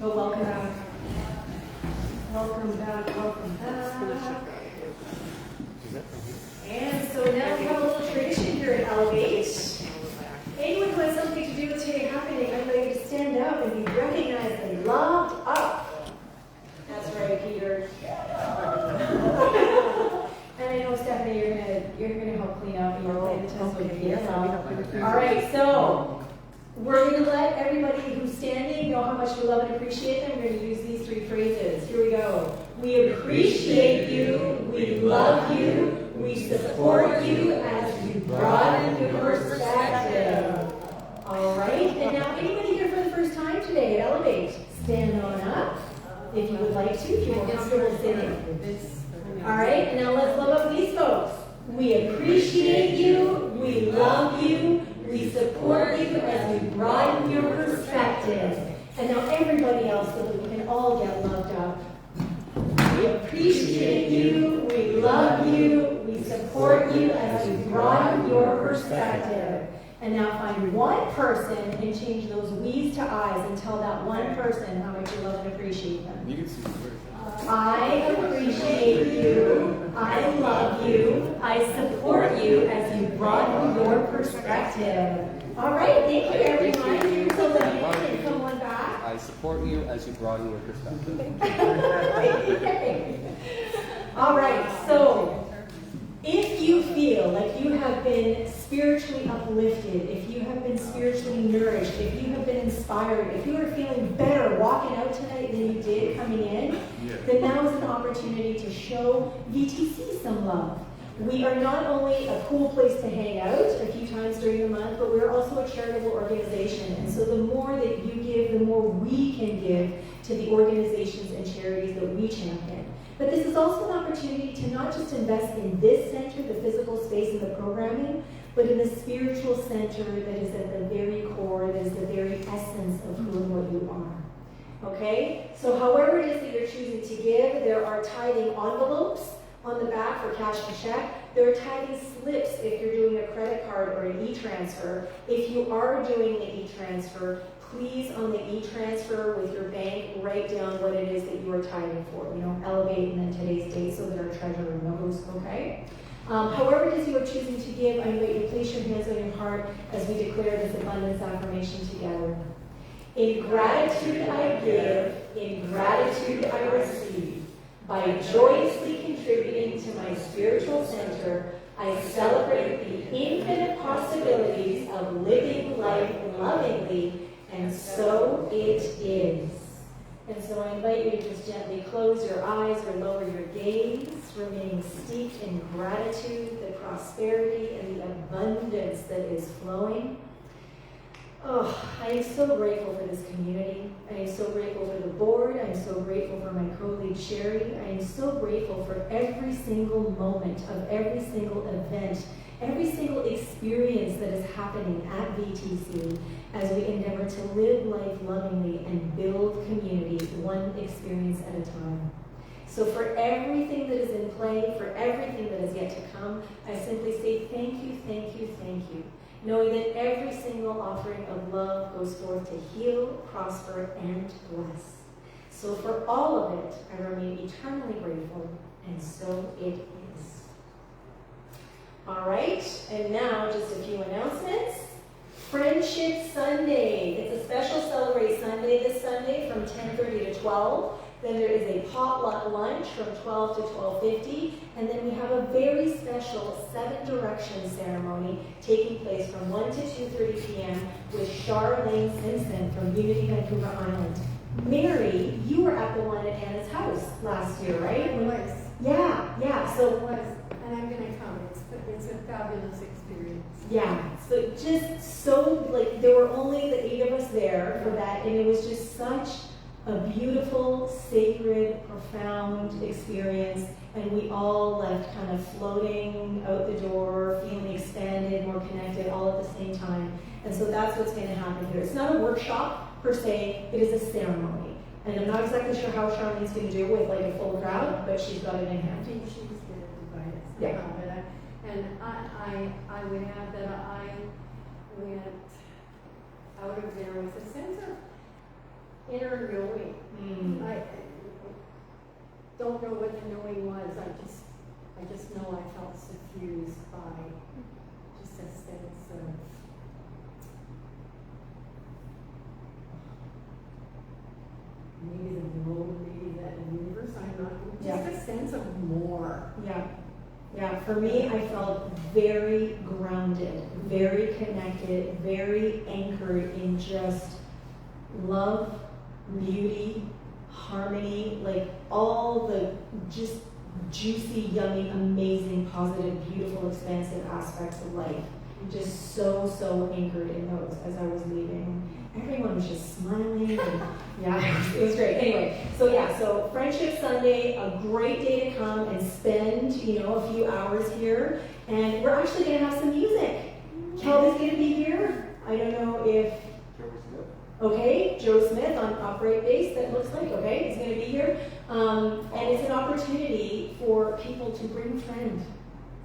But welcome back. Welcome back, welcome back. And so now we have a little tradition here at Elevate. Anyone who has something to do with today happening, I'd like you to stand up and be recognized and loved up. That's right, Peter. And I know, Stephanie, you're gonna help clean up and you're playing the test with me as well. All right, so we're gonna let everybody who's standing know how much we love and appreciate them. We're gonna use these 3 phrases. Here we go. We appreciate you. We love you. We support you as you broaden your perspective. All right, and now anybody here for the first time today at Elevate, stand on up if you would like to, if you're more comfortable sitting. All right, and now let's love up these folks. We appreciate you, we love you, we support you as we broaden your perspective. And now everybody else so that we can all get loved up. We appreciate you, we love you, we support you as we broaden your perspective. And now find one person and change those we's to I's and tell that one person how much you love and appreciate them. You can see the word. I appreciate you, I love you, I support you as you broaden your perspective. All right, thank you everyone. So let me come on back. I support you as you broaden your perspective. All right, so if you feel like you have been spiritually uplifted, if you have been spiritually nourished, if you have been inspired, if you are feeling better walking out tonight than you did coming in, then now is an opportunity to show VTC some love. We are not only a cool place to hang out a few times during the month, but we're also a charitable organization. And so the more that you give, the more we can give to the organizations and charities that we champion. But this is also an opportunity to not just invest in this center, the physical space and the programming, but in the spiritual center that is at the very core, that is the very essence of who and what you are. Okay? So however it is that you're choosing to give, there are tithing envelopes on the back for cash to check. There are tithing slips if you're doing a credit card or an e-transfer. If you are doing an e-transfer, please on the e-transfer with your bank write down what it is that you are tithing for. You know, Elevate and then today's date so that our treasurer knows, okay? However it is you are choosing to give, I invite you to place your hands on your heart as we declare this abundance affirmation together. In gratitude I give, in gratitude I receive. By joyously contributing to my spiritual center, I celebrate the infinite possibilities of living life lovingly, and so it is. And so I invite you to just gently close your eyes or lower your gaze, remaining steeped in gratitude, the prosperity, and the abundance that is flowing. Oh, I am so grateful for this community. I am so grateful for the board. I am so grateful for my co-lead Sherry. I am so grateful for every single moment of every single event, every single experience that is happening at VTC as we endeavor to live life lovingly and build community one experience at a time. So for everything that is in play, for everything that is yet to come, I simply say thank you, thank you, thank you. Knowing that every single offering of love goes forth to heal, prosper, and bless. So for all of it, I remain eternally grateful, and so it is. All right, and now just a few announcements. Friendship Sunday. It's a special Celebrate Sunday this Sunday from 10:30 to 12. Then there is a potluck lunch from 12 to 12:50. And then we have a very special 7 Directions ceremony taking place from 1 to 2:30 p.m. with Charlene Simpson from Unity Vancouver Island. Mary, you were at the one at Anna's house last year, right? It was. Yeah. So It was. And I'm going to come. It's a fabulous experience. yeah, so just so, like, there were only the 8 of us there for that, and it was just such a beautiful, sacred, profound experience, and we all left kind of floating out the door, feeling expanded, more connected, all at the same time. And so that's what's going to happen here. It's not a workshop per se, it is a ceremony. And I'm not exactly sure how Charlene's going to do it with like a full crowd, but she's got it in I hand. think she's going to divide it somehow. Yeah. But I would add that I went out of there with a sense of inner knowing. I don't know what the knowing was. I just know I felt suffused by just a sense of maybe the world, maybe that universe. I'm not. Just a sense of more. Yeah. Yeah, for me, I felt very grounded, very connected, very anchored in just love, beauty, harmony, like all the just juicy, yummy, amazing, positive, beautiful, expansive aspects of life. Just so anchored in those as I was leaving. Everyone was just smiling. And, yeah, it was great. Anyway, so Friendship Sunday, a great day to come and spend, a few hours here. And we're actually going to have some music. Kelby's going to be here. I don't know if... Okay, Joe Smith on upright bass, that looks like, okay, he's going to be here. And it's an opportunity for people to bring a friend.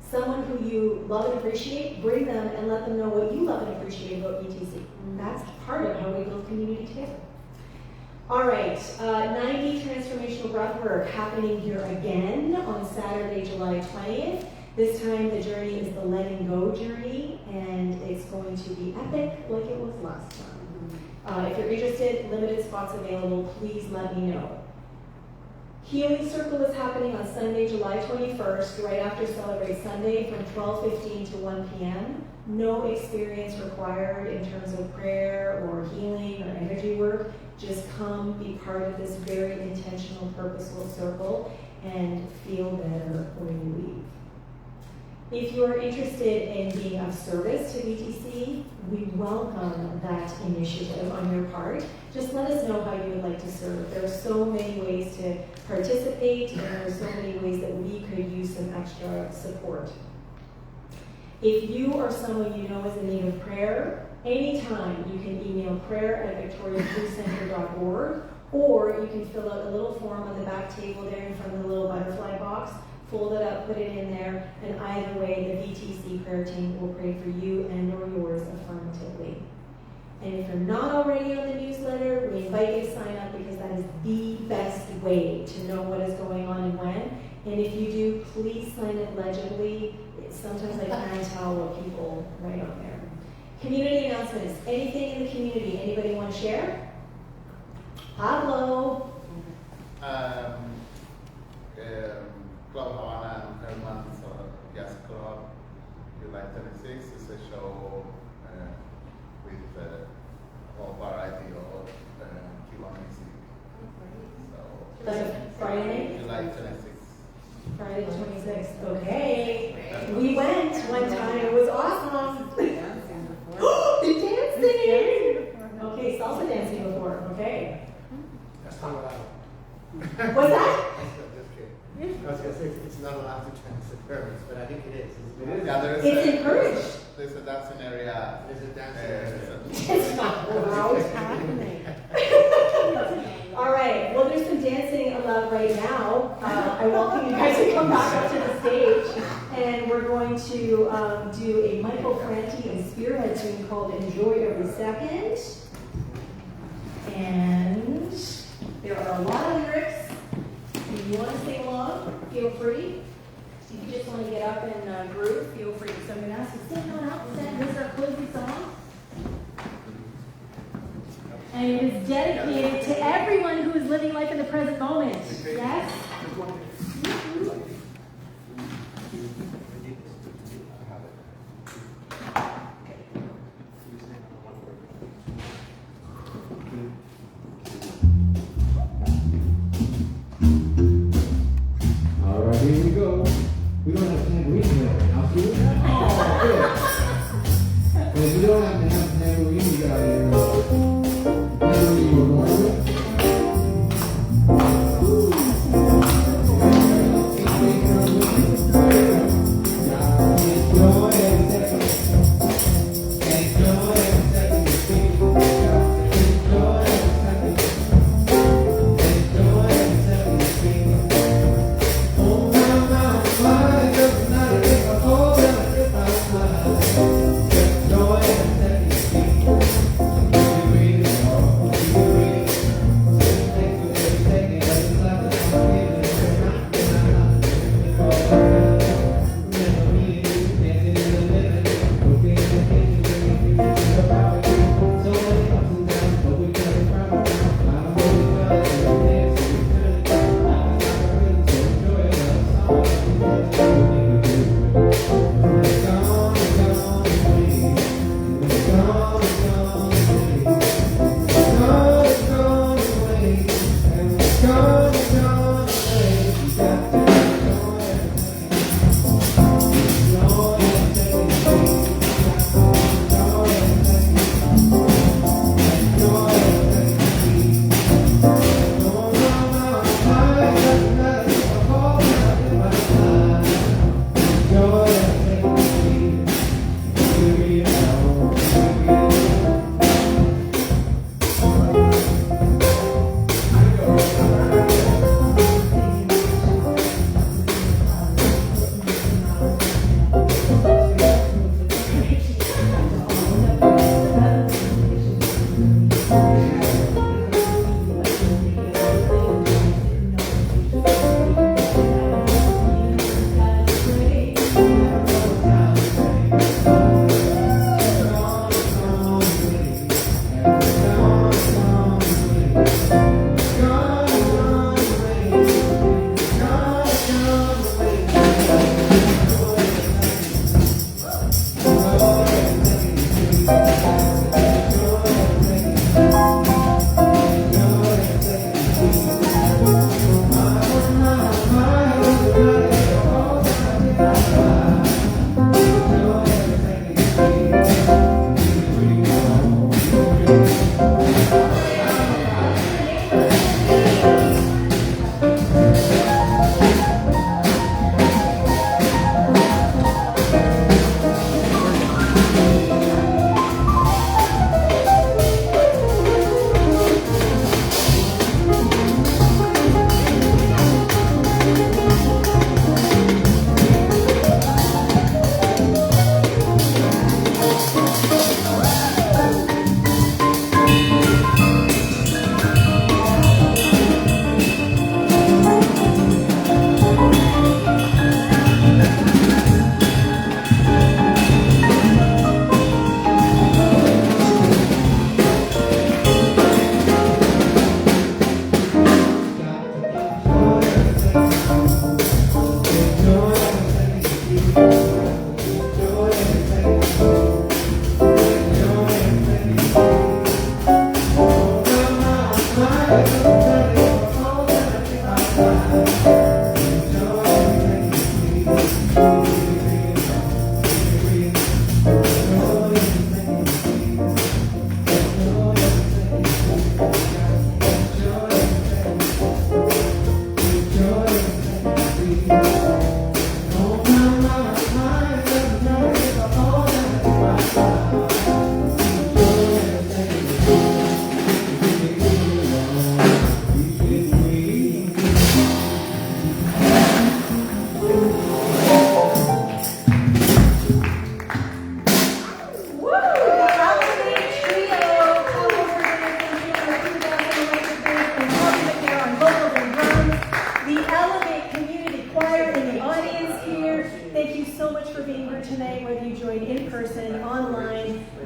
Someone who you love and appreciate, bring them and let them know what you love and appreciate about BTC. That's part of how we build community together. All right, 90 Transformational Breathwork happening here again on Saturday, July 20th. This time the journey is the letting go journey, and it's going to be epic like it was last time. If you're interested, limited spots available, please let me know. Healing Circle is happening on Sunday, July 21st, right after Celebrate Sunday from 12:15 to 1 p.m. No experience required in terms of prayer or healing or energy work. Just come be part of this very intentional, purposeful circle and feel better when you leave. If you're interested in being of service to BTC, we welcome that initiative on your part. Just let us know how you would like to serve. There are so many ways to participate, and there are so many ways that we could use some extra support. If you or someone you know is in need of prayer, anytime you can email prayer@victoriabluecenter.org, or you can fill out a little form on the back table there in front of the little butterfly box. Fold it up, put it in there, and either way, the VTC prayer team will pray for you and or yours affirmatively. And if you're not already on the newsletter, we invite you to sign up because that is the best way to know what is going on and when. And if you do, please sign it legibly. Sometimes I can't tell what people write on there. Community announcements. Anything in the community? Anybody want to share? Pablo. Club Havana and Herman's Jazz Club, July 26th is a show with a whole variety of Cuban music. So, That's a Friday? July 26th. Friday the 26th. Okay. We went one time. It was awesome. The dancing! Okay, salsa dancing before. Okay. That's not allowed. What's that? Just kidding. I was going to say, it's not allowed to dance at Paris, but I think it is. Yeah, there is It's encouraged. There's a dancing area. There's a dance area. It's not allowed. All right. Well, there's some dancing allowed right now. I welcome you guys to come back up to the stage, and we're going to do a Michael Franti and Spearhead tune called "Enjoy Every Second." And there are a lot of lyrics. If you want to sing along, feel free. If you just want to get up and groove, feel free. So I'm going to ask you to sing on out. This is our closing song. And it is dedicated to everyone who is living life in the present moment. Yes? All right, here we go. We don't have tambourine here right now, do we? Oh, good. And if we don't have to have tambourine, we got here. Tambourine you were born with.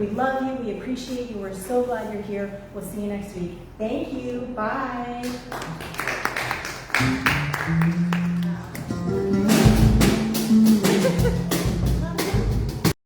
We love you. We appreciate you. We're so glad you're here. We'll see you next week. Thank you. Bye.